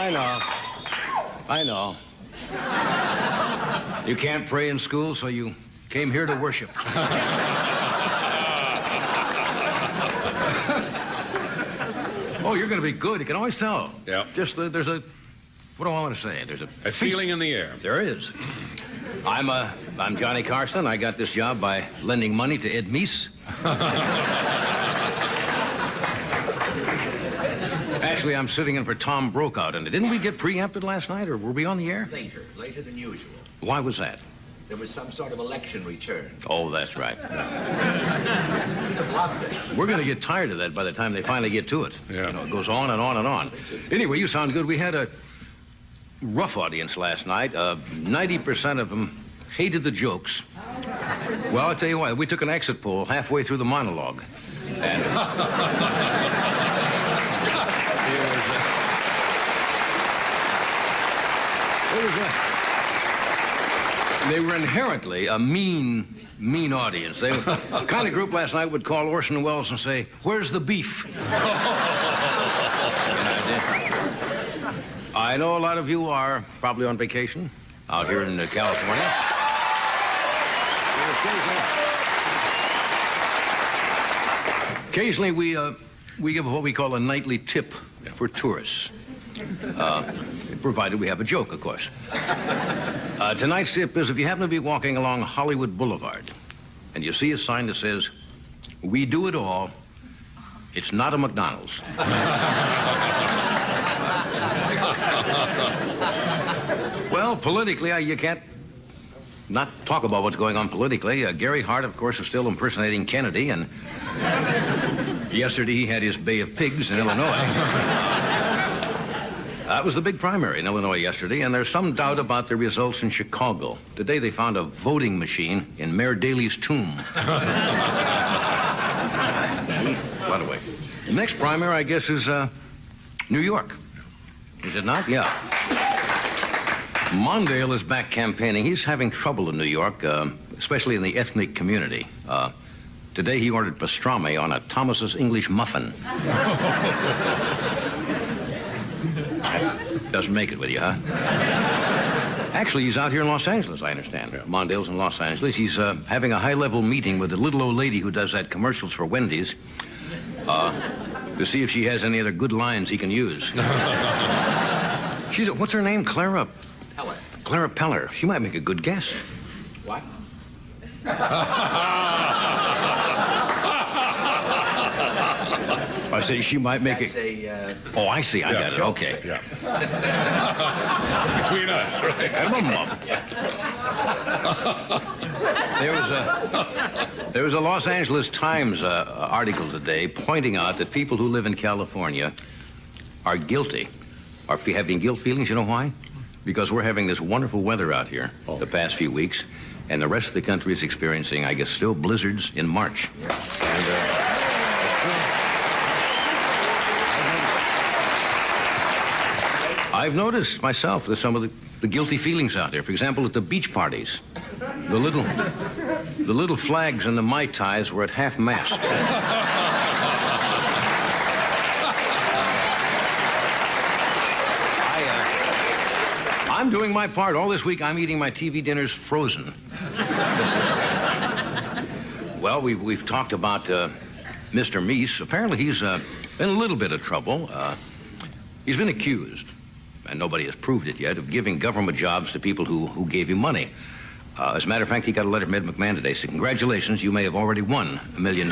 I know. I know. You can't pray in school, so you came here to worship. Oh, you're going to be good. You can always tell. Yeah. Just there's a... What do I want to say? There's a feeling in the air. There is. I'm Johnny Carson. I got this job by lending money to Ed Meese. Actually, I'm sitting in for Tom Brokaw. And didn't we get preempted last night, or were we on the air? Later than usual. Why was that? There was some sort of election return. Oh, that's right. Loved it. We're going to get tired of that by the time they finally get to it. Yeah. You know, it goes on and on and on. Anyway, you sound good. We had a rough audience last night. 90% of them hated the jokes. Well, I'll tell you what, we took an exit poll halfway through the monologue. And they were inherently a mean audience. They were the kind of group last night would call Orson Welles and say, "Where's the beef?" I know a lot of you are probably on vacation out here in California. Occasionally, we give what we call a nightly tip for tourists, provided we have a joke, of course. Tonight's tip is if you happen to be walking along Hollywood Boulevard and you see a sign that says, "We do it all," it's not a McDonald's. Well, politically, you can't not talk about what's going on politically. Gary Hart, of course, is still impersonating Kennedy, and yesterday he had his Bay of Pigs in Illinois. That was the big primary in Illinois yesterday, and there's some doubt about the results in Chicago. Today they found a voting machine in Mayor Daley's tomb. By the way, the next primary, I guess, is New York. Is it not? Yeah. Mondale is back campaigning. He's having trouble in New York, especially in the ethnic community. Today he ordered pastrami on a Thomas's English muffin. Doesn't make it with you, huh? Actually, he's out here in Los Angeles, I understand. Yeah. Mondale's in Los Angeles. He's having a high-level meeting with the little old lady who does that commercials for Wendy's to see if she has any other good lines he can use. What's her name? Clara Peller. Clara Peller. She might make a good guess. What? I say she might make That's it. Oh, I see. I got it. Okay. Yeah. Between us, right? There was a Los Angeles Times article today pointing out that people who live in California are guilty, are having guilt feelings. You know why? Because we're having this wonderful weather out here the past few weeks, and the rest of the country is experiencing, I guess, still blizzards in March. And, I've noticed myself that some of the guilty feelings out there. For example, at the beach parties, the little flags and the Mai Tais were at half-mast. I'm doing my part. All this week, I'm eating my TV dinners frozen. Well, we've talked about Mr. Meese. Apparently, he's in a little bit of trouble. He's been accused, and nobody has proved it yet, of giving government jobs to people who gave him money. As a matter of fact, he got a letter from Ed McMahon today saying, "Congratulations, you may have already won $1 million."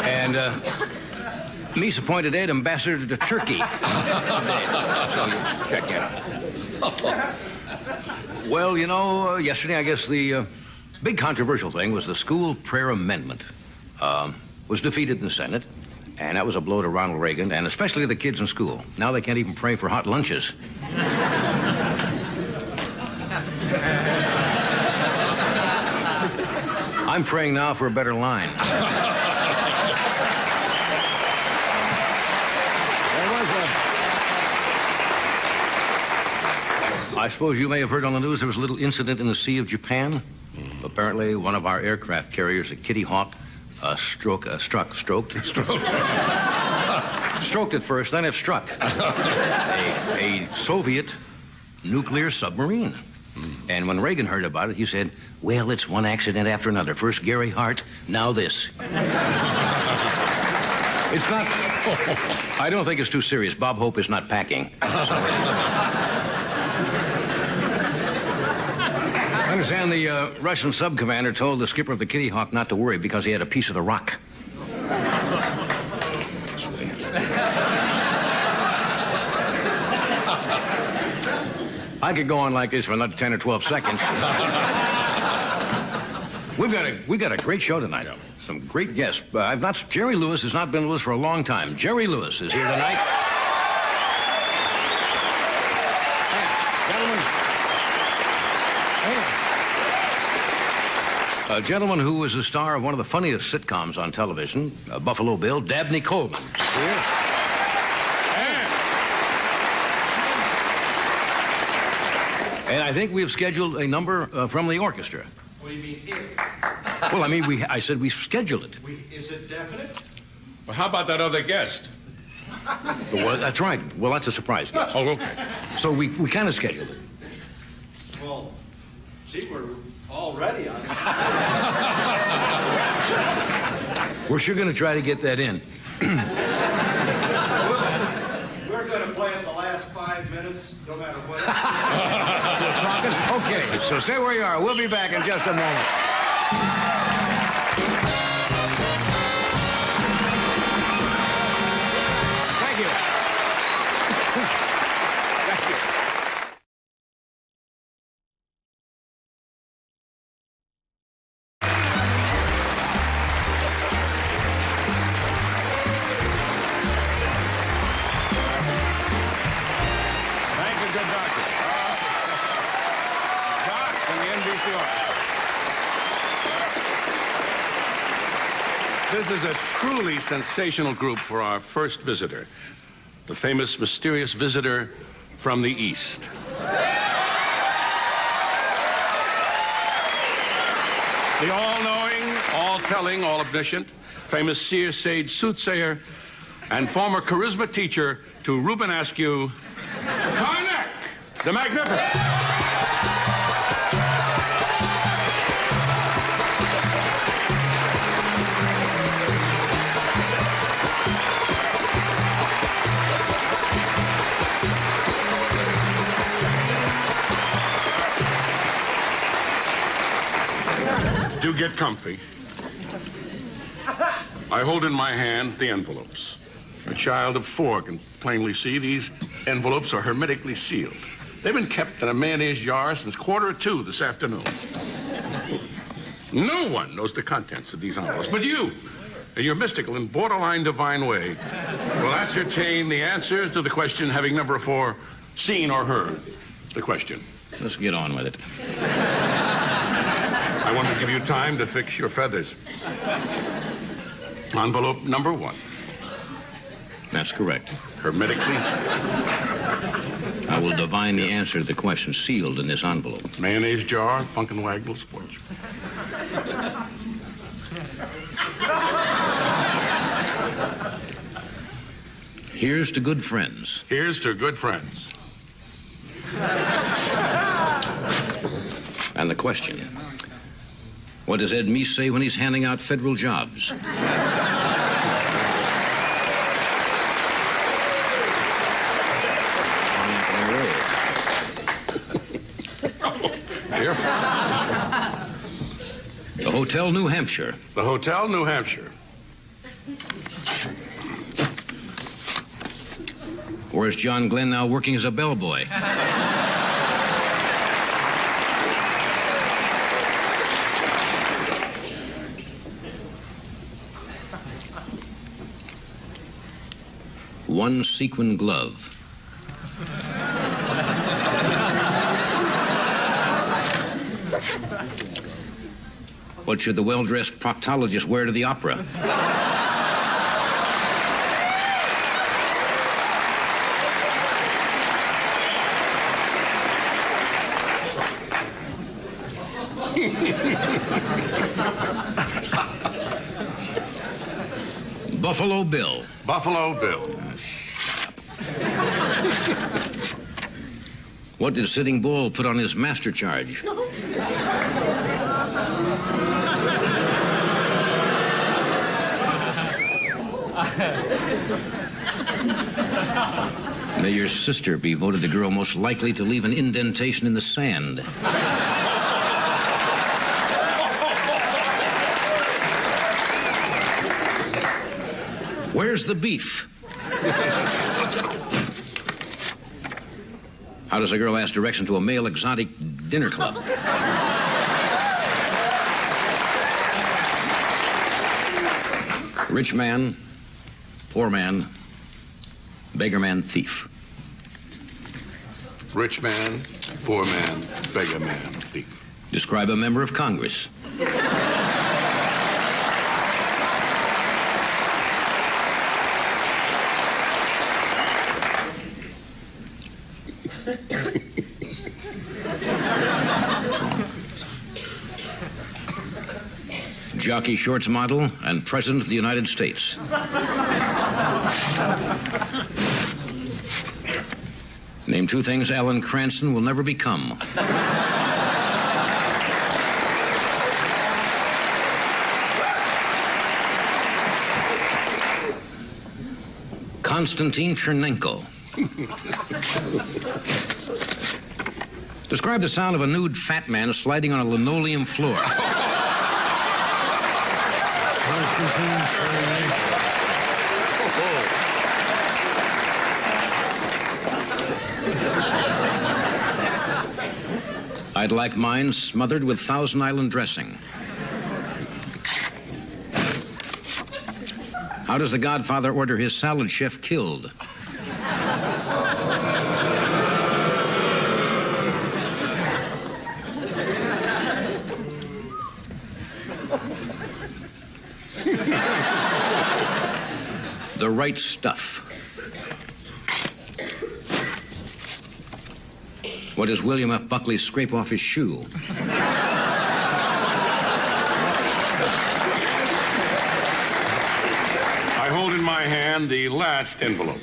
And Meese appointed Ed ambassador to Turkey. So you check in. Well, you know, yesterday, I guess the big controversial thing was the school prayer amendment was defeated in the Senate. And that was a blow to Ronald Reagan, and especially the kids in school. Now they can't even pray for hot lunches. I'm praying now for a better line. I suppose you may have heard on the news there was a little incident in the Sea of Japan. Apparently, one of our aircraft carriers, a Kitty Hawk, stroked. Stroked it first, then it struck. a Soviet nuclear submarine. And when Reagan heard about it, he said, well, it's one accident after another. First Gary Hart, now this. It's not... I don't think it's too serious. Bob Hope is not packing. I understand the Russian sub-commander told the skipper of the Kitty Hawk not to worry because he had a piece of the rock. I could go on like this for another 10 or 12 seconds. We've got a great show tonight. Some great guests. Jerry Lewis has not been with us for a long time. Jerry Lewis is here tonight. A gentleman who was the star of one of the funniest sitcoms on television, Buffalo Bill, Dabney Coleman. Here. And I think we've scheduled a number from the orchestra. What do you mean, if? Well, I mean, I said we scheduled it. Is it definite? Well, how about that other guest? Well, that's right. Well, that's a surprise guest. Oh, okay. So we kind of scheduled it. Well, gee, we're all ready on it. We're sure going to try to get that in. We're going to play it the last 5 minutes, no matter what. We're talking? Okay, so stay where you are. We'll be back in just a moment. Thank you. Thank you. Thank you, good doctor. Doc and the NBC office. This is a truly sensational group for our first visitor, the famous mysterious visitor from the East. The all-knowing, all-telling, all-omniscient, famous seer, sage, soothsayer, and former charisma teacher to Reuben Askew, Karnak, the Magnificent. Do get comfy. I hold in my hands the envelopes. A child of 4 can plainly see these envelopes are hermetically sealed. They've been kept in a mayonnaise jar since 1:45 this afternoon. No one knows the contents of these envelopes, but you, in your mystical and borderline divine way, will ascertain the answers to the question, having never before seen or heard the question. Let's get on with it. I want to give you time to fix your feathers. Envelope number 1. That's correct. Hermetically sealed. I will divine the answer to the question sealed in this envelope. Mayonnaise jar, Funkin' Waggle Sports. Here's to good friends. Here's to good friends. And the question. What does Ed Meese say when he's handing out federal jobs? The Hotel New Hampshire. The Hotel New Hampshire. Where's John Glenn now working as a bellboy? One sequin glove. What should the well-dressed proctologist wear to the opera? Buffalo Bill. Buffalo Bill. What did Sitting Bull put on his master charge? May your sister be voted the girl most likely to leave an indentation in the sand. Where's the beef? How does a girl ask direction to a male exotic dinner club? Rich man, poor man, beggar man, thief. Rich man, poor man, beggar man, thief. Describe a member of Congress. Jockey shorts model and President of the United States. Name two things Alan Cranston will never become. Konstantin Chernenko. Describe the sound of a nude fat man sliding on a linoleum floor. Konstantin Chernenko. I'd like mine smothered with Thousand Island dressing. How does the Godfather order his salad chef killed? The right stuff. What does William F. Buckley scrape off his shoe? I hold in my hand the last envelope.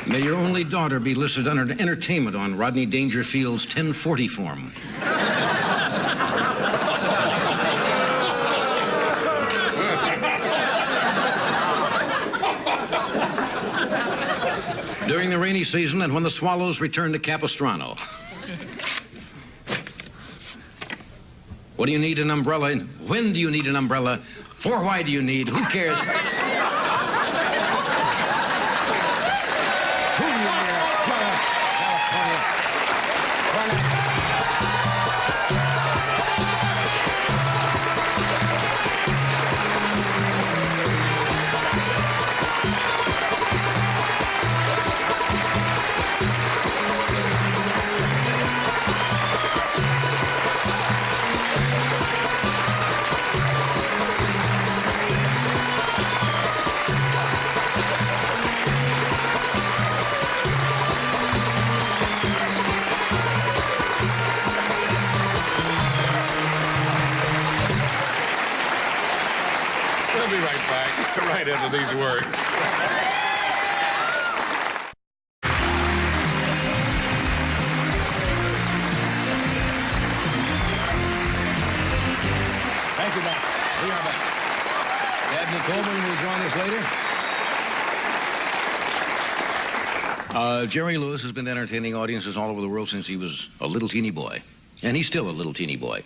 May your only daughter be listed under entertainment on Rodney Dangerfield's 1040 form. During the rainy season and when the swallows return to Capistrano. What do you need an umbrella? When do you need an umbrella? For why do you need? Who cares? Who do you need? California. We'll be right back, right into these words. Thank you, Doc. We are back. Dabney Coleman will join us later. Jerry Lewis has been entertaining audiences all over the world since he was a little teeny boy. And he's still a little teeny boy.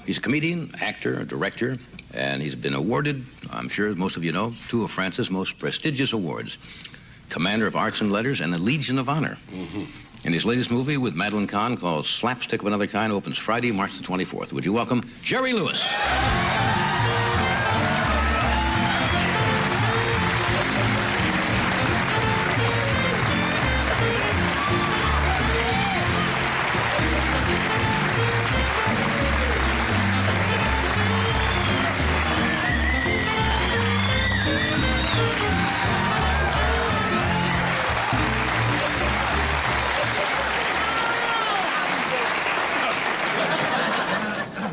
He's a comedian, actor, director, and he's been awarded, I'm sure as most of you know, two of France's most prestigious awards. Commander of Arts and Letters and the Legion of Honor. And his latest movie with Madeline Kahn called Slapstick of Another Kind opens Friday, March the 24th. Would you welcome Jerry Lewis?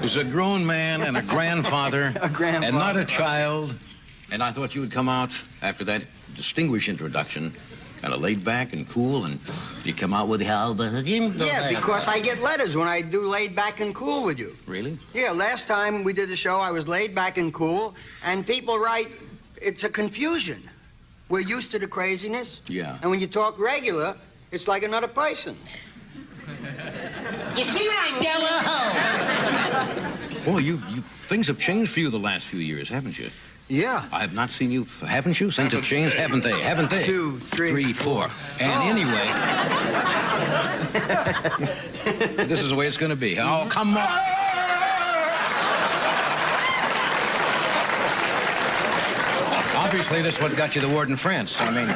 is a grown man and a grandfather, A grandfather. and not a child. And I thought you would come out after that distinguished introduction, kind of laid back and cool, and you come out with how the Yeah, because I get letters when I do laid back and cool with you. Really? Yeah, last time we did the show, I was laid back and cool, and people write, it's a confusion. We're used to the craziness. Yeah. And when you talk regular, it's like another person. You see what I mean? Boy, things have changed for you the last few years, haven't you? Yeah. I have not seen you, haven't you? Things have changed, haven't they? Haven't they? 2, 3, 4. And anyway, this is the way it's going to be. Oh, come on. Obviously, that's what got you the award in France. I mean,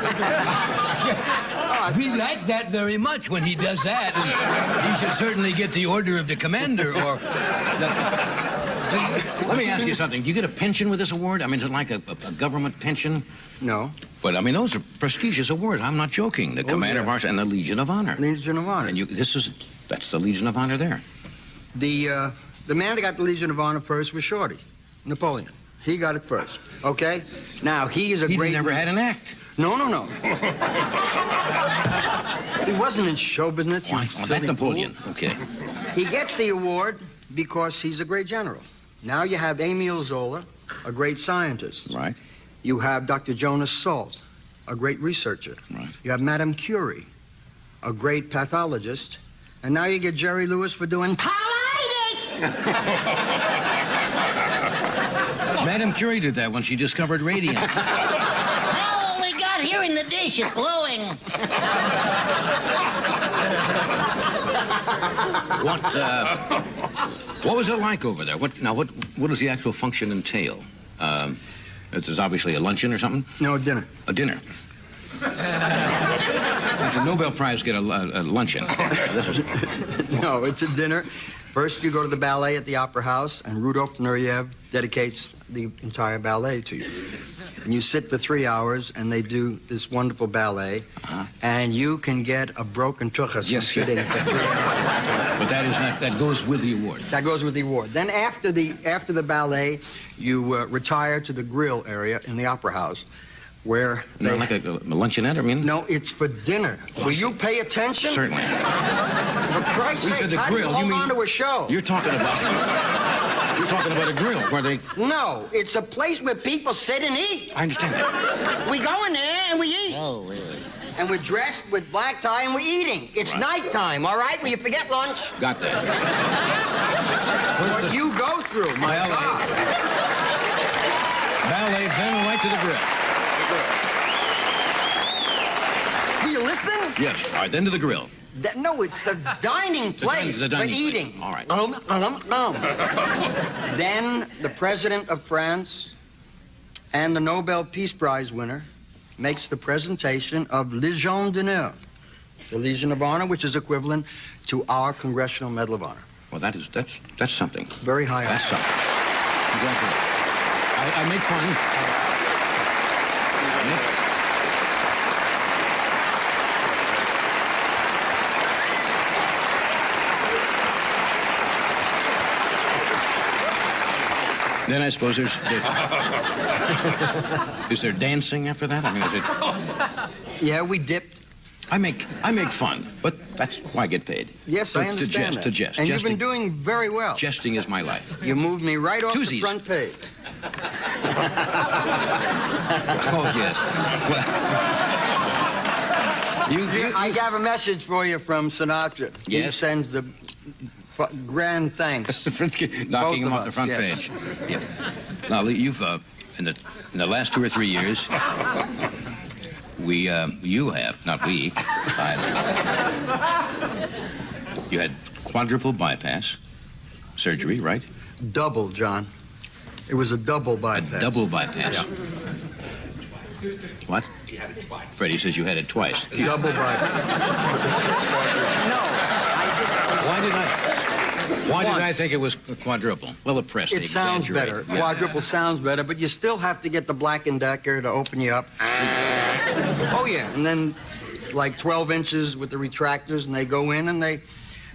we like that very much when he does that. And he should certainly get the Order of the Commander or Let me ask you something. Do you get a pension with this award? I mean, is it like a government pension? No. But, I mean, those are prestigious awards. I'm not joking. The Commander of Arms and the Legion of Honor. Legion of Honor. And that's the Legion of Honor there. The man that got the Legion of Honor first was Shorty, Napoleon. He got it first, okay? Now, he is a great... He never had an act. No. He wasn't in show business. Why? Oh, that Napoleon. Fool. Okay. He gets the award because he's a great general. Now you have Emile Zola, a great scientist. Right. You have Dr. Jonas Salk, a great researcher. Right. You have Madame Curie, a great pathologist. And now you get Jerry Lewis for doing Madame Curie did that when she discovered radium. Oh, we got here in the dish. It's glowing. What was it like over there? What does the actual function entail? It's obviously a luncheon or something? No, dinner. A dinner. It's a Nobel Prize get a luncheon. This is... No, it's a dinner. First, you go to the ballet at the Opera House, and Rudolf Nureyev dedicates the entire ballet to you. And you sit for 3 hours, and they do this wonderful ballet, and you can get a broken tuchus. Yes, sitting for 3 hours. But that goes with the award. That goes with the award. Then after the ballet, you retire to the grill area in the Opera House, where Not like a luncheonette, I mean? No, it's for dinner. Will you pay attention? Certainly. For Christ's We sakes, said the how do you grill. hold You mean on to a show? You're talking about a grill where they... No, it's a place where people sit and eat. I understand. We go in there and we eat. Oh, really? And we're dressed with black tie and we're eating. It's nighttime, all right? Will you forget lunch? Got that. First What you go through, my Ballet. God. ballet, then right to the grill. Do you listen? Yes. All right, then to the grill. No, it's a dining place the for dining place. eating. All right. Then the president of France and the Nobel Peace Prize winner makes the presentation of Légion d'honneur, the Legion of Honor, which is equivalent to our Congressional Medal of Honor. Well, that's something. Very high That's honor. something. Congratulations. I make fun. Then I suppose is there dancing after that? I mean, is it... Yeah, we dipped. I make fun, but that's why I get paid. Yes, I understand that. To jest. And Jesting, you've been doing very well. Jesting is my life. You moved me right off Twosies. the front page. Oh, yes. Well, I have a message for you from Sinatra. He Yes? sends the grand thanks. knocking him of off the us, front yes. page. Yeah. Now, you've in the last 2 or 3 years, you have, not we. You had quadruple bypass surgery, right? Double, John. It was a double bypass. A double bypass. Yeah. What? He had it twice. Freddie says you had it twice. Double bypass. Why did I think it was quadruple? Well, the press. It sounds better. Yeah. Quadruple sounds better, but you still have to get the Black & Decker to open you up. Oh, yeah. And then like 12 inches with the retractors, and they go in and they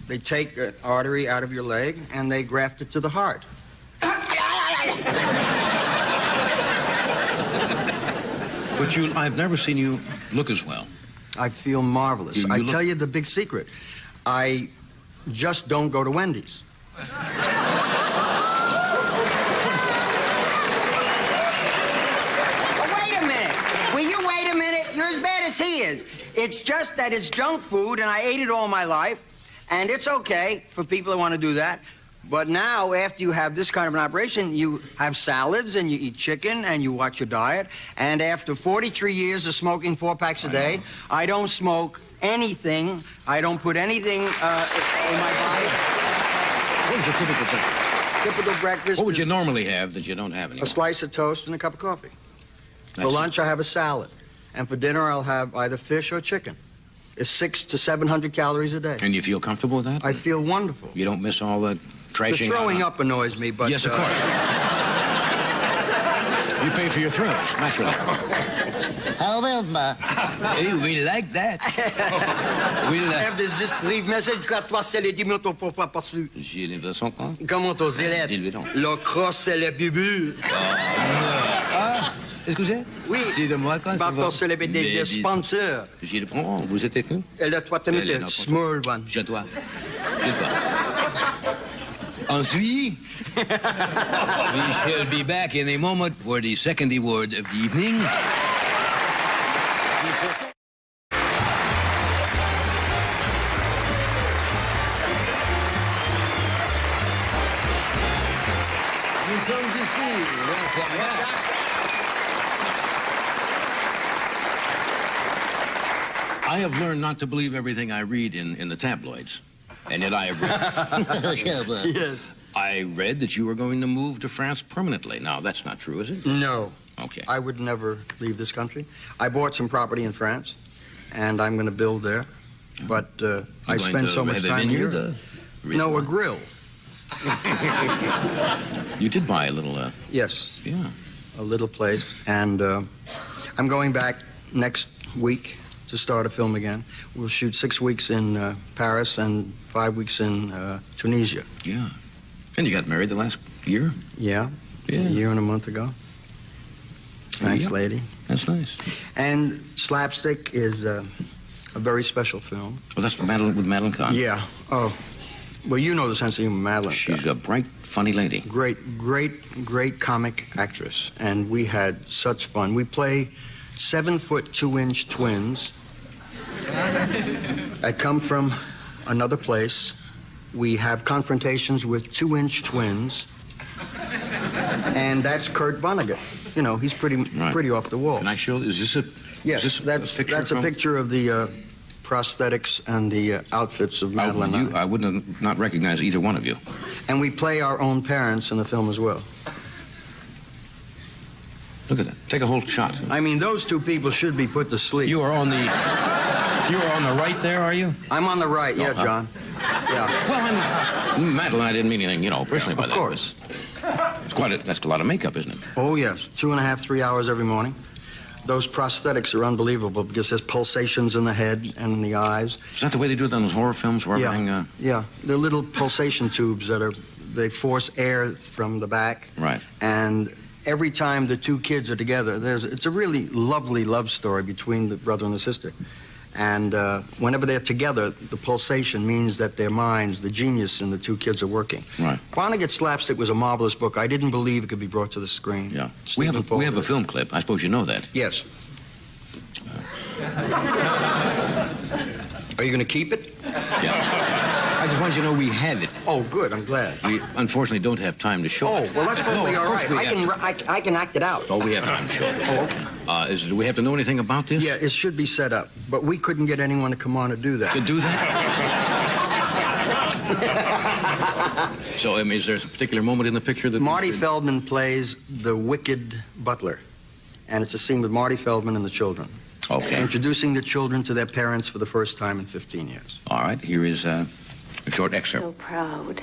They take an artery out of your leg and they graft it to the heart. But I've never seen you look as well. I feel marvelous. You I look- tell you the big secret. I just don't go to Wendy's. Wait a minute. Will you wait a minute? You're as bad as he is. It's just that it's junk food, and I ate it all my life, and it's okay for people that want to do that. But now, after you have this kind of an operation, you have salads, and you eat chicken, and you watch your diet. And after 43 years of smoking 4 packs a day, I don't smoke anything. I don't put anything in my body. What is a typical breakfast? Typical breakfast. What would you is normally have that you don't have a anymore? slice of toast and a cup of coffee. For That's lunch, I have a salad. And for dinner, I'll have either fish or chicken. It's 600 to 700 calories a day. And you feel comfortable with that? I feel wonderful. You don't miss all the trashing? The throwing out? up annoys me, but... Yes, of course. You pay for your throws, naturally. How well, Hey, we like that. We like... Have des esprits, mais c'est qu'à toi, c'est les 10 minutes, faut pas passer. J'ai l'impression quoi? Comment on dit? Dis-le donc. Le cross, c'est le bubu. Ah, excusez? Oui. C'est de moi quand Pardon, c'est les sponsors. J'y le prends. Vous êtes avec nous? Et le toi, t'as mis le small one. Je dois. Ensuite, we shall be back in a moment for the second award of the evening. Nous sommes ici. Welcome back. I have learned not to believe everything I read in the tabloids. And yet I have read. Yes. I read that you were going to move to France permanently. Now, that's not true, is it? No. Okay. I would never leave this country. I bought some property in France, and I'm going to build there. But I spend so much time here. No, a grill. You did buy a little, Yes, yeah. a little place. And I'm going back next week to start a film again. We'll shoot 6 weeks in Paris and 5 weeks in Tunisia. Yeah. And you got married the last year? Yeah, Yeah. a year and a month ago. Nice Yeah. lady. That's nice. And Slapstick is a very special film. Well, that's with Madeline Kahn. Yeah. Oh, well, you know the sense of humor, Madeline. She's a bright, funny lady. Great comic actress. And we had such fun. We play 7-foot 2-inch twins that come from another place. We have confrontations with 2-inch twins. And that's Kurt Vonnegut. You know, he's pretty off the wall. Can I show? Is this a? Yes, is this that's a picture of the prosthetics and the outfits of Madeline. and I. I wouldn't have not recognize either one of you. And we play our own parents in the film as well. Look at that. Take a whole shot. I mean, those two people should be put to sleep. You are on the right there, are you? I'm on the right, yeah, Oh, John. Yeah. Well, Madeline, I didn't mean anything, personally by Of that. course. That's a lot of makeup, isn't it? Oh, yes. 2.5, 3 hours every morning. Those prosthetics are unbelievable because there's pulsations in the head and in the eyes. Is that the way they do it in those horror films where everything... Yeah. They're little pulsation tubes they force air from the back. Right. And every time the two kids are together, it's a really lovely love story between the brother and the sister. And whenever they're together, the pulsation means that their minds, the genius in the two kids are working. Right. Vonnegut Slapstick was a marvelous book. I didn't believe it could be brought to the screen. Yeah. Stephen We have a Fowler. film clip. I suppose you know that. Yes. Are you going to keep it? Yeah. I just want you to know we have it. Oh, good. I'm glad. We unfortunately don't have time to show Oh, it. well, that's probably No, of all course right. we I have can, I can act it out. Oh, we have time to show it. Oh, okay. Do we have to know anything about this? Yeah, it should be set up, but we couldn't get anyone to come on and do that. To do that? So, is there a particular moment in the picture that... Marty Feldman plays the wicked butler, and it's a scene with Marty Feldman and the children. Okay. Introducing the children to their parents for the first time in 15 years. All right, here is a short excerpt. So proud.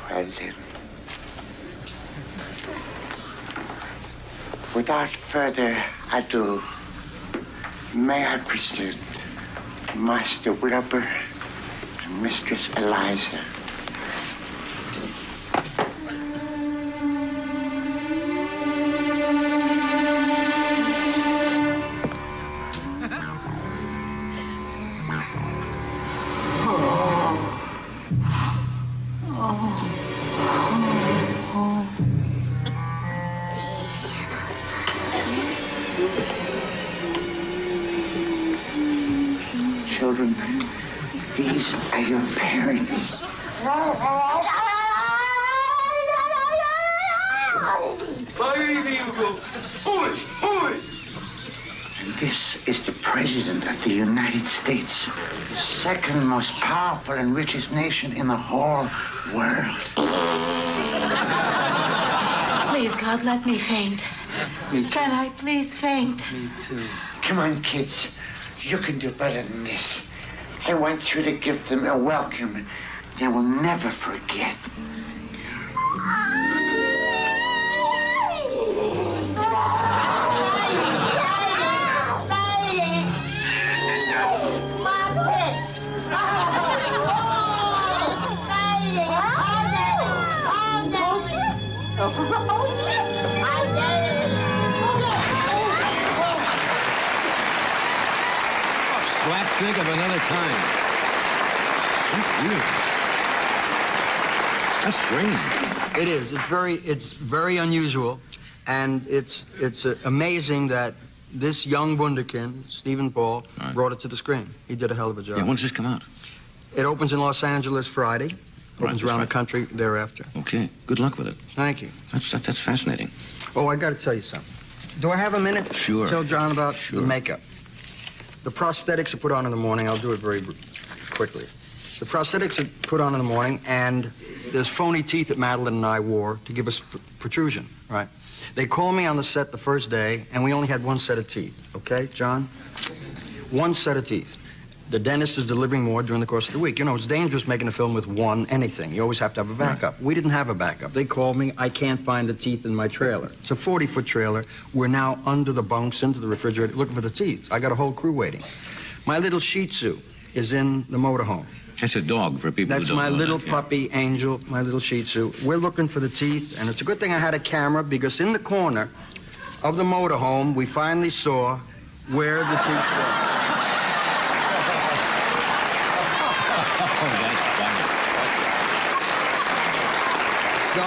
Well then, without further ado, may I present Master Wilbur Mistress Eliza. Children, these are your parents. And this is the President of the United States, the second most powerful and richest nation in the whole world. Please, God, let me faint. Can I please faint? Me too. Come on, kids. You can do better than this. I want you to give them a welcome they will never forget. Slapstick of another kind. That's weird. That's strange. It is. It's very unusual, and it's amazing that this young wunderkind, Stephen Paul, brought it to the screen. He did a hell of a job. Yeah, when's this come out? It opens in Los Angeles Friday. Opens around the country thereafter. Okay. Good luck with it. Thank you. That's fascinating. Oh, I got to tell you something. Do I have a minute? Sure. Tell John about Sure. the makeup. The prosthetics are put on in the morning. I'll do it very quickly. The prosthetics are put on in the morning, and there's phony teeth that Madeline and I wore to give us protrusion, right? They called me on the set the first day, and we only had one set of teeth, okay, John? One set of teeth. The dentist is delivering more during the course of the week. You know, it's dangerous making a film with anything. You always have to have a backup. Right. We didn't have a backup. They called me, I can't find the teeth in my trailer. It's a 40-foot trailer. We're now under the bunks, into the refrigerator, looking for the teeth. I got a whole crew waiting. My little Shih Tzu is in the motorhome. That's a dog for people who That's don't my know little that, yeah. puppy, Angel, my little Shih Tzu. We're looking for the teeth, and it's a good thing I had a camera, because in the corner of the motorhome, we finally saw where the teeth were. So,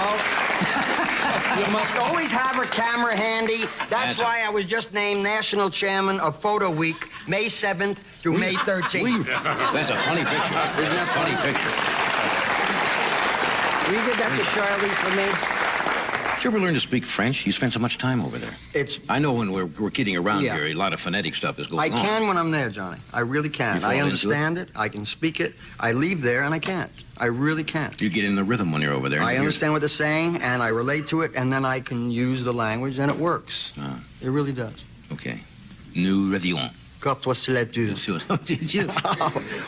you must always have a camera handy. That's why I was just named National Chairman of Photo Week, May 7th through May 13th. That's a funny picture. Isn't that funny picture? Will you give that to Charlie for me? Did you ever learn to speak French? You spent so much time over there. I know when we're kidding around here, a lot of phonetic stuff is going on. I can when I'm there, Johnny. I really can. I understand it. I can speak it. I leave there and I can't. I really can't. You get in the rhythm when you're over there. I understand what they're saying, and I relate to it, and then I can use the language, and it works. It really does. Okay. Nous revions. Quand cela tu.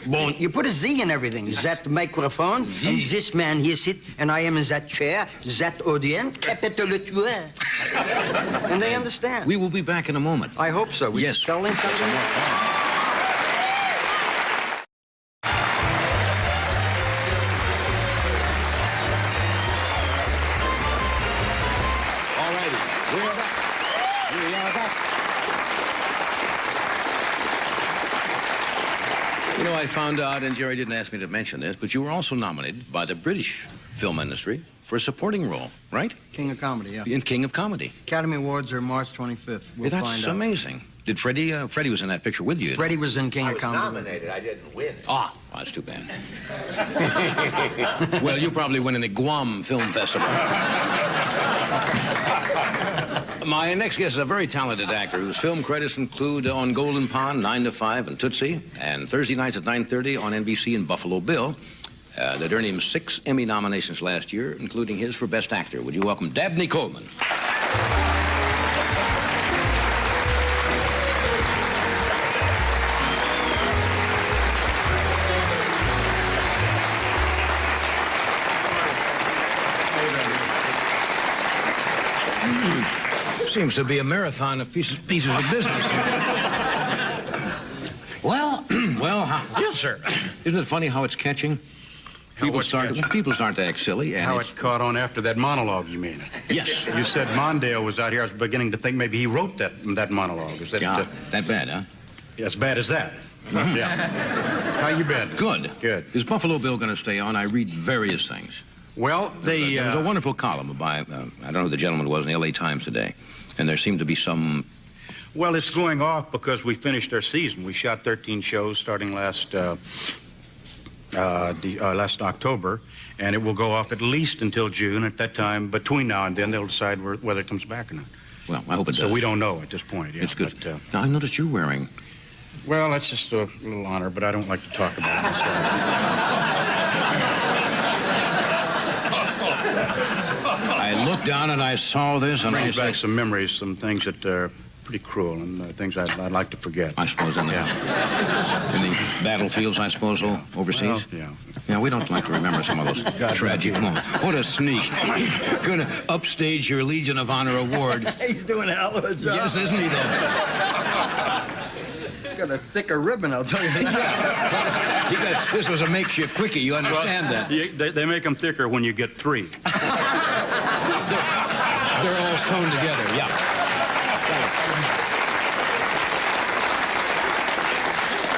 Bon, you put a Z in everything. That microphone, and this man here sit, and I am in that chair, that audience, capital tueur. And they understand. We will be back in a moment. I hope so. We're Yes. selling something. All righty. We are back. We are back. You know, I found out, and Jerry didn't ask me to mention this, but you were also nominated by the British film industry for a supporting role, right? King of Comedy, yeah. In King of Comedy. Academy Awards are March 25th. We'll That's find out. amazing. Did Freddie? Freddie was in that picture with you. Freddie was in King of Comedy. Nominated. I didn't win. Ah, well, that's too bad. Well, you probably went in the Guam Film Festival. My next guest is a very talented actor whose film credits include On Golden Pond, 9 to 5, and Tootsie, and Thursday nights at 9:30 on NBC and Buffalo Bill. That earned him 6 Emmy nominations last year, including his for Best Actor. Would you welcome Dabney Coleman? Seems to be a marathon of pieces of business. Well, Yes, sir. Isn't it funny how it's catching? People what's start to act silly, and How it's, it caught on after that monologue, you mean? yes. You said Mondale was out here. I was beginning to think maybe he wrote that monologue. Is that Yeah, that bad, huh? as bad as that? Yeah. How you been? Good. Good. Is Buffalo Bill going to stay on? I read various things. Well, There was a wonderful column by, I don't know who the gentleman was, in the L.A. Times today, and there seemed to be some... Well, it's going off because we finished our season. We shot 13 shows starting last October, and it will go off at least until June. At that time, between now and then, they'll decide whether it comes back or not. Well, I hope it does. So we don't know at this point. Yeah, It's good. But, Now, I noticed you wearing... well, that's just a little honor, but I don't like to talk about it. So. I looked down and I saw this, and I Brings back said... some memories, some things that are pretty cruel, and things I'd like to forget. I suppose in the battlefields, I suppose, overseas? Well, yeah. Yeah, we don't like to remember some of those tragic moments. What a sneak. Gonna upstage your Legion of Honor award. He's doing a hell of a job. Yes, isn't he, though? He's got a thicker ribbon, I'll tell you that. This was a makeshift quickie, you understand that? They make them thicker when you get 3. They're all sewn together, yeah.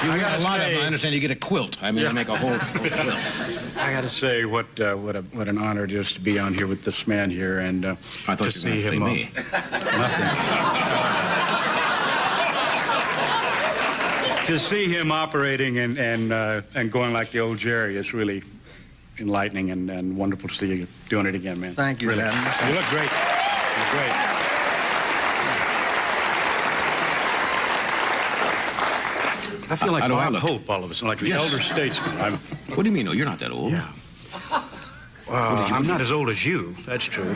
You get a lot of them. I understand you get a quilt. I mean, you make a whole quilt. I got to say what an honor it is to be on here with this man here, and I thought to you were see going to him. say me. Nothing. To see him operating and going like the old Jerry is really enlightening and wonderful to see you doing it again, man. Thank you, really. man. You look great. You look great. I feel like Bob Hope all of a sudden, like the elder statesman. What do you mean? No, you're not that old. Yeah. I'm not as old as you, that's true. But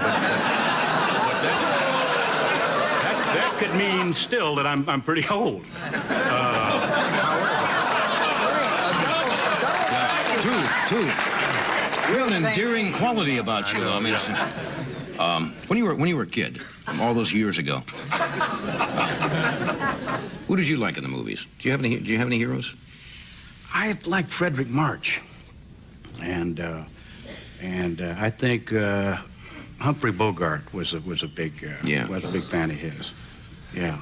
that could mean still that I'm pretty old. Two. Real endearing quality about you. I mean, when you were a kid, all those years ago, who did you like in the movies? Do you have any heroes? I like Frederick March, and I think Humphrey Bogart was a big fan of his. Yeah.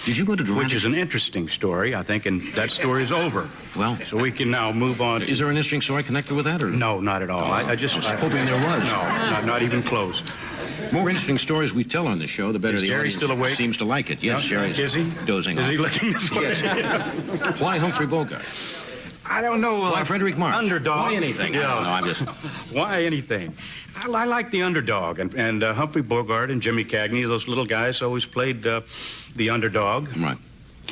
Did you go to drama? Which is an interesting story, I think, and that story is over. Well, so we can now move on. Is there an interesting story connected with that, or no? Not at all. I was hoping there was. No, not even close. More interesting stories we tell on the show, the better is the Jerry audience still awake? Seems to like it. Yes, no? Jerry is he dozing off. Is he looking this way? Yes. Why Humphrey Bogart? I don't know. Why Frederick March? Underdog. Why anything? Yeah. I don't know. I'm just. Why anything? I like the underdog, and Humphrey Bogart and Jimmy Cagney, those little guys, always played the underdog. Right.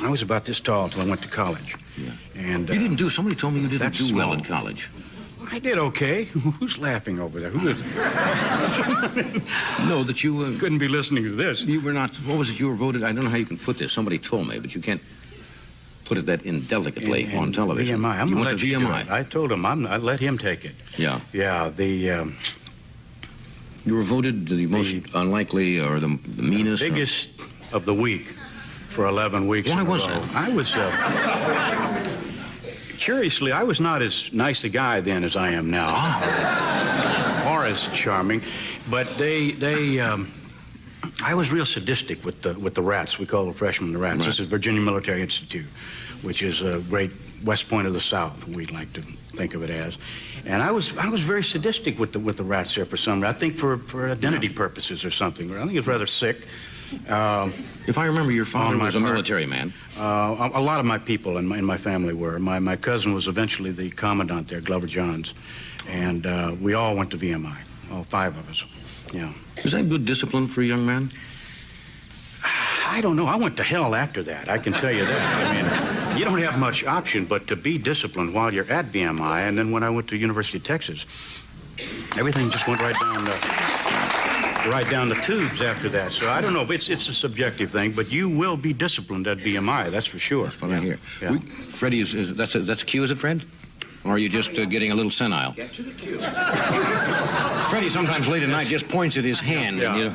I was about this tall till I went to college. Yeah. And you didn't do. Somebody told me you didn't do well in college. I did okay. Who's laughing over there? Who is it? No, that you couldn't be listening to this. You were not. What was it? You were voted. I don't know how you can put this. Somebody told me, but you can't put it that indelicately on television. VMI. You went to VMI. I told him I'd let him take it. Yeah. Yeah. You were voted the most unlikely or the meanest. Biggest of the week for 11 weeks. Why was that? I was. Curiously, I was not as nice a guy then as I am now, or as charming. But I was real sadistic with the rats. We call the freshmen the rats. Right. This is Virginia Military Institute, which is a great West Point of the South. We'd like to think of it as. And I was very sadistic with the rats there for some. I think for identity purposes or something. I think it was rather sick. If I remember, your father was a military man. A lot of my people in my family were. My cousin was eventually the commandant there, Glover Johns, and we all went to VMI, all 5 of us. Yeah. Is that good discipline for a young man? I don't know. I went to hell after that. I can tell you that. I mean, you don't have much option but to be disciplined while you're at VMI. And then when I went to University of Texas, everything just went right down the tubes after that. So I don't know. It's a subjective thing, but you will be disciplined at VMI. That's for sure. That's what I hear. Yeah. Freddie, that's a cue, is it, Fred? Or are you just getting a little senile? Get to the cue. Freddie sometimes late at night just points at his hand. Yeah.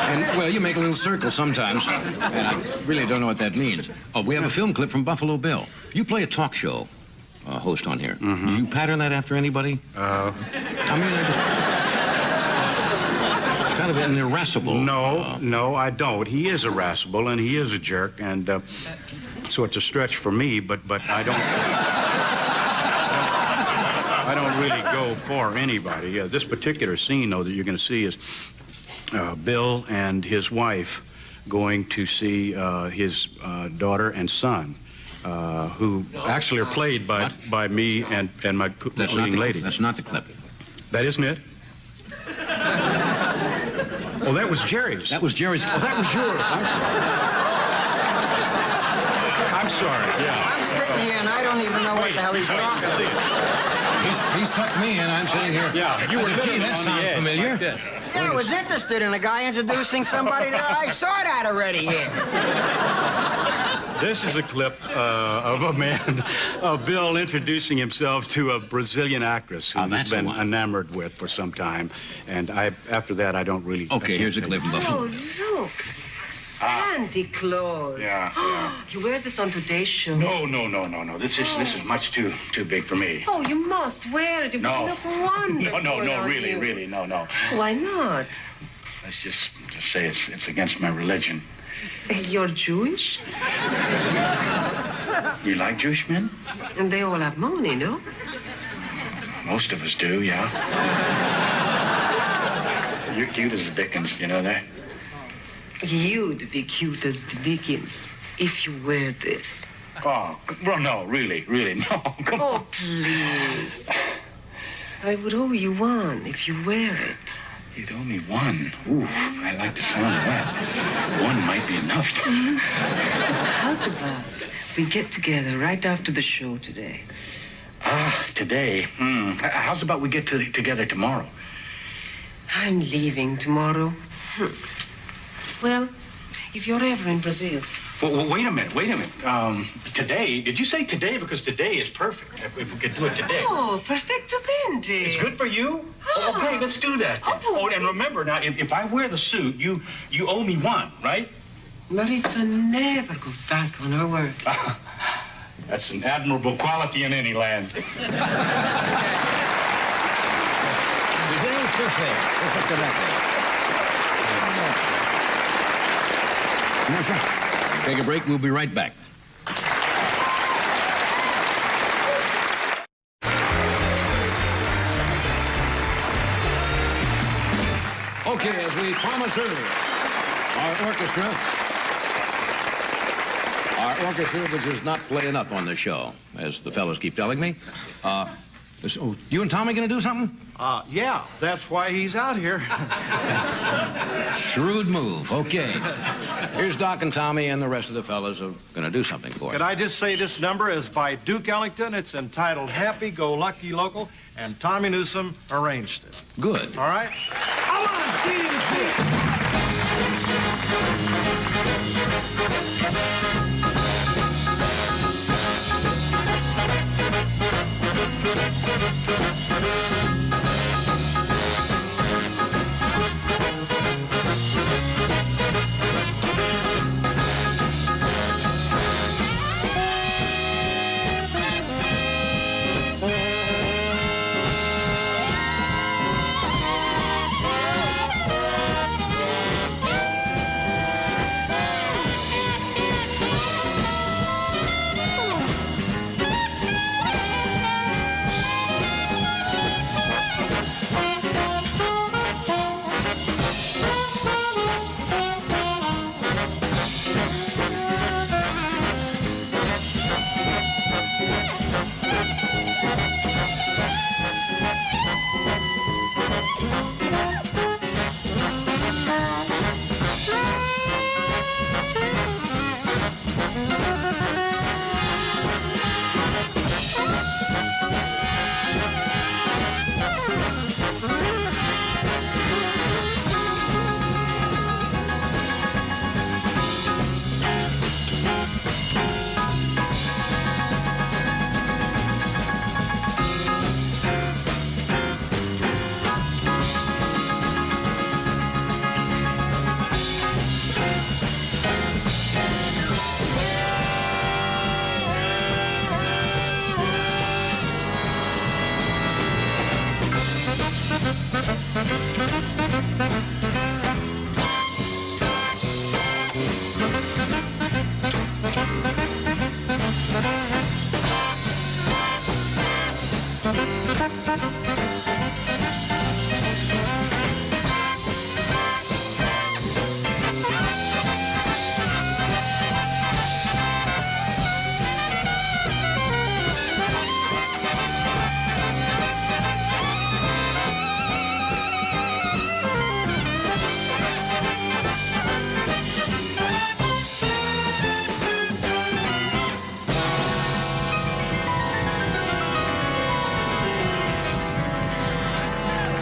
And, And, well, you make a little circle sometimes, and I really don't know what that means. Oh, we have a film clip from Buffalo Bill. You play a talk show host on here. Do you pattern that after anybody? I mean, I just... kind of an irascible... No, I don't. He is irascible, and he is a jerk, and so it's a stretch for me, but I don't... I don't really go for anybody. This particular scene, though, that you're going to see is Bill and his wife going to see his daughter and son, who actually are played by me and my leading lady. That's not the clip. That isn't it? Oh, that was Jerry's. That was Jerry's. Oh, that was yours. I'm sorry. Yeah. I'm sitting here and I don't even know what the hell he's talking about. He sucked me in. I'm sitting here. Yeah, you were gee, that sounds familiar. Like this. Yeah, I was interested in a guy introducing somebody that I saw that already here. This is a clip of a man, Bill, introducing himself to a Brazilian actress who he's been enamored with for some time. And after that, I don't really... Okay, here's a clip of Buffalo. Oh, look. Santa Claus. Yeah. You wear this on today's show? No. This is much too big for me. Oh, you must wear it. You look wonderful. No, really, no. Why not? Let's just say it's against my religion. You're Jewish? You like Jewish men? And they all have money, no? Most of us do, yeah. You're cute as the Dickens, you know that? You'd be cute as the Dickens if you wear this. Oh, well, no, really, no. Come on. Oh, please. I would owe you one if you wear it. You'd owe me one. Ooh, I like the sound of that. One might be enough. How's about we get together right after the show today? Today? How's about we get together tomorrow? I'm leaving tomorrow. Well, if you're ever in Brazil. Well, wait a minute. Today? Did you say today? Because today is perfect. If we could do it today. Oh, perfectamente. It's good for you? Oh, okay, let's do that then. Oh, and remember now, if I wear the suit, you owe me one, right? Maritza never goes back on her word. That's an admirable quality in any land. Today, perfect. Take a break. We'll be right back. Okay, as we promised earlier, our orchestra, which is not playing up on the show, as the fellows keep telling me. So, you and Tommy gonna do something? Yeah, that's why he's out here. Shrewd move. Okay. Here's Doc and Tommy and the rest of the fellas who are gonna do something for us. Could I just say this number is by Duke Ellington. It's entitled Happy Go Lucky Local, and Tommy Newsom arranged it. Good. All right? Come on,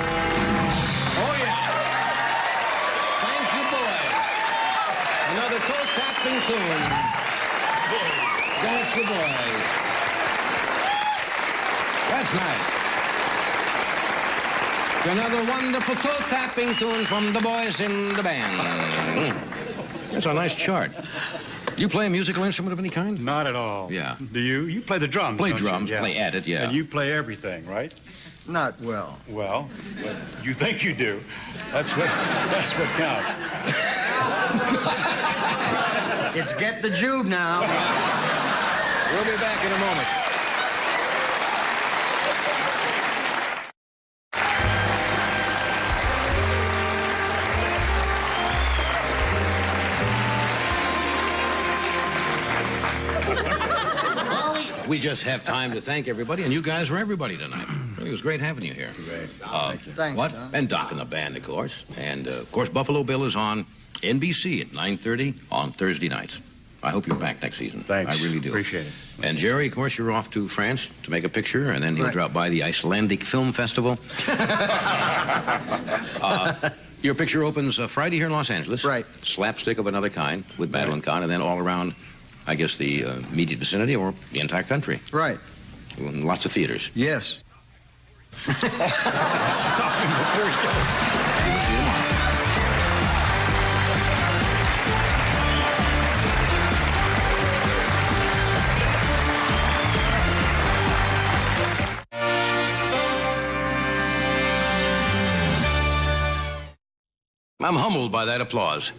Oh, yeah. Thank you, boys. Another toe-tapping tune. Thank you, boys. That's nice. It's another wonderful toe-tapping tune from the boys in the band. That's a nice chart. You play a musical instrument of any kind? Not at all. Yeah. Do you? You play the drums. Play don't you? drums, Yeah. play at it, yeah. And you play everything, right? Not well. Well, but you think you do. That's what counts. It's get the Jude now. We'll be back in a moment. We just have time to thank everybody, and you guys were everybody tonight. It was great having you here. Great. Thanks, What? John. And Doc and the band, of course. And, of course, Buffalo Bill is on NBC at 9:30 on Thursday nights. I hope you're back next season. Thanks. I really do. Appreciate it. And, Jerry, of course, you're off to France to make a picture, and then he'll Right. drop by the Icelandic Film Festival. Your picture opens Friday here in Los Angeles. Right. Slapstick of another kind with Madeline Kahn, and then all around, I guess, the immediate vicinity or the entire country. Right. In lots of theaters. Yes. Talking before you go. We'll see you tomorrow. I'm humbled by that applause.